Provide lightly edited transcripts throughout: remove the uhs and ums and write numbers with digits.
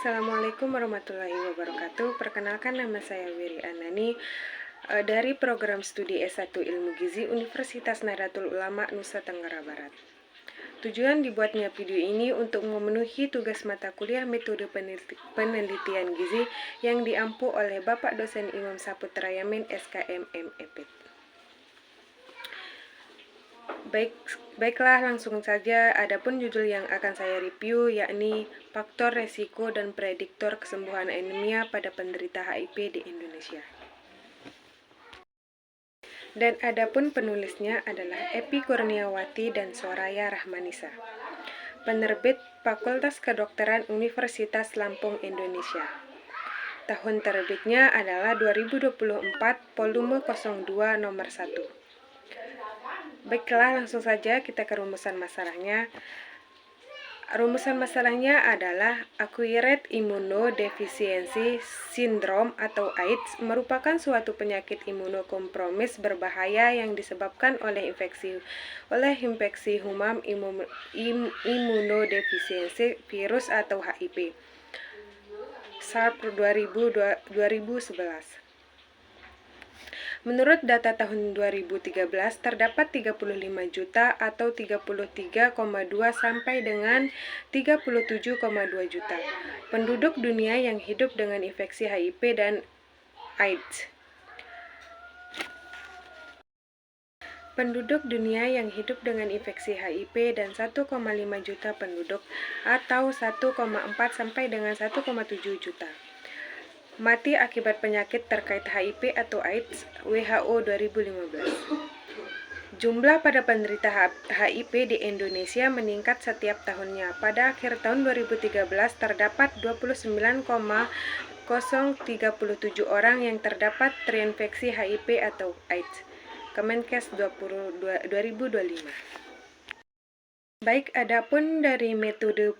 Assalamualaikum warahmatullahi wabarakatuh. Perkenalkan, nama saya Wiri Anani dari program studi S1 Ilmu Gizi Universitas Nahdlatul Ulama Nusa Tenggara Barat. Tujuan dibuatnya video ini untuk memenuhi tugas mata kuliah metode penelitian gizi yang diampu oleh Bapak Dosen Imam Saputra Yamin SKM MEPIT. Baiklah, langsung saja. Adapun judul yang akan saya review yakni faktor resiko dan prediktor kesembuhan anemia pada penderita HIV di Indonesia. Dan adapun penulisnya adalah Epi Kurniawati dan Soraya Rahmanisa. Penerbit Fakultas Kedokteran Universitas Lampung Indonesia. Tahun terbitnya adalah 2024, volume 02 nomor 1. Baiklah, langsung saja kita ke rumusan masalahnya. Rumusan masalahnya adalah Acquired Immunodeficiency Syndrome atau AIDS merupakan suatu penyakit imunokompromis berbahaya yang disebabkan oleh infeksi human immunodefisiency virus atau HIV. SARS 2011. Menurut data tahun 2013, terdapat 35 juta atau 33,2 sampai dengan 37,2 juta penduduk dunia yang hidup dengan infeksi HIV dan AIDS. Penduduk dunia yang hidup dengan infeksi HIV dan 1,5 juta penduduk atau 1,4 sampai dengan 1,7 juta. Mati akibat penyakit terkait HIV atau AIDS, WHO 2015. Jumlah pada penderita HIV di Indonesia meningkat setiap tahunnya. Pada akhir tahun 2013 terdapat 29,037 orang yang terdapat terinfeksi HIV atau AIDS. Kemenkes 2025. Baik, adapun dari metode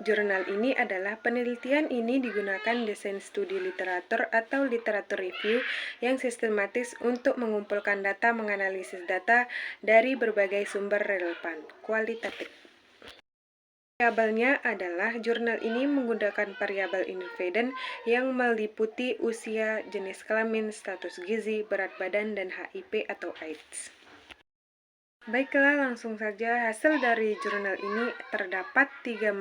jurnal ini adalah penelitian ini digunakan desain studi literatur atau literatur review yang sistematis untuk mengumpulkan data, menganalisis data dari berbagai sumber relevan, kualitatif. Variabelnya adalah jurnal ini menggunakan variabel independen yang meliputi usia, jenis kelamin, status gizi, berat badan, dan HIV atau AIDS. Baiklah, langsung saja. Hasil dari jurnal ini terdapat tiga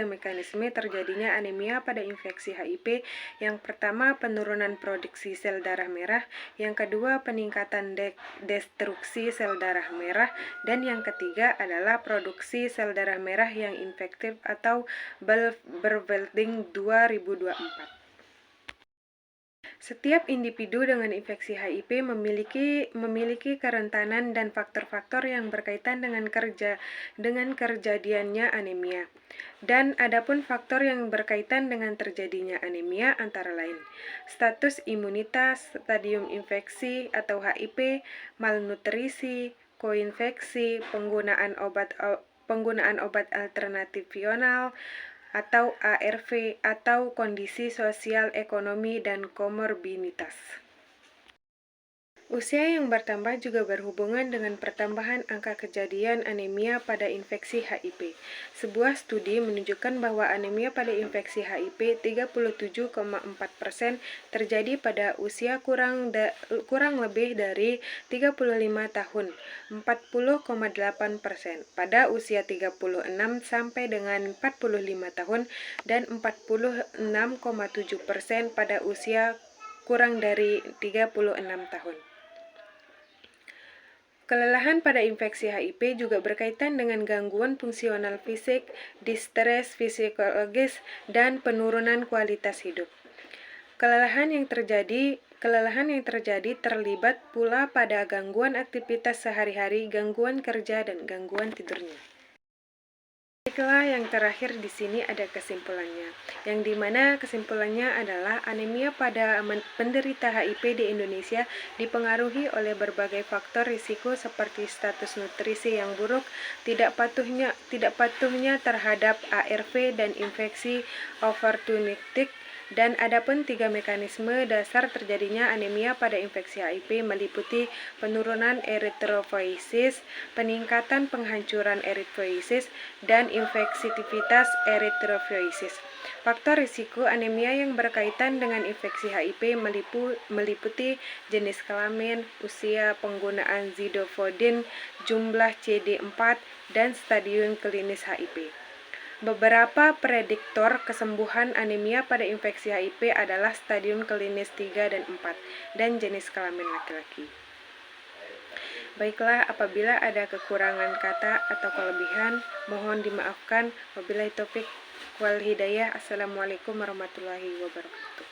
mekanisme terjadinya anemia pada infeksi HIV. Yang pertama, penurunan produksi sel darah merah. Yang kedua, peningkatan destruksi sel darah merah. Dan yang ketiga adalah produksi sel darah merah yang infektif atau Bervelding 2024. Setiap individu dengan infeksi HIV memiliki kerentanan dan faktor-faktor yang berkaitan dengan kejadiannya anemia. Dan adapun faktor yang berkaitan dengan terjadinya anemia antara lain status imunitas, stadium infeksi atau HIV, malnutrisi, koinfeksi, penggunaan obat alternatifional atau ARV, atau kondisi sosial, ekonomi, dan komorbiditas. Usia yang bertambah juga berhubungan dengan pertambahan angka kejadian anemia pada infeksi HIV. Sebuah studi menunjukkan bahwa anemia pada infeksi HIV 37,4% terjadi pada usia kurang lebih dari 35 tahun, 40,8%, pada usia 36 sampai dengan 45 tahun, dan 46,7% pada usia kurang dari 36 tahun. Kelelahan pada infeksi HIV juga berkaitan dengan gangguan fungsional fisik, distres psikologis, dan penurunan kualitas hidup. Kelelahan yang terjadi terlibat pula pada gangguan aktivitas sehari-hari, gangguan kerja, dan gangguan tidurnya. Baiklah, yang terakhir di sini ada kesimpulannya, yang dimana kesimpulannya adalah anemia pada penderita HIV di Indonesia dipengaruhi oleh berbagai faktor risiko seperti status nutrisi yang buruk, tidak patuhnya terhadap ARV dan infeksi opportunistik. Dan adapun tiga mekanisme dasar terjadinya anemia pada infeksi HIV meliputi penurunan eritropoiesis, peningkatan penghancuran eritropoiesis, dan infektivitas eritropoiesis. Faktor risiko anemia yang berkaitan dengan infeksi HIV meliputi jenis kelamin, usia, penggunaan zidofodin, jumlah CD4, dan stadium klinis HIV. Beberapa prediktor kesembuhan anemia pada infeksi HIV adalah stadium klinis 3 dan 4, dan jenis kelamin laki-laki. Baiklah, apabila ada kekurangan kata atau kelebihan, mohon dimaafkan. Wabillahi taufik wal hidayah. Assalamualaikum warahmatullahi wabarakatuh.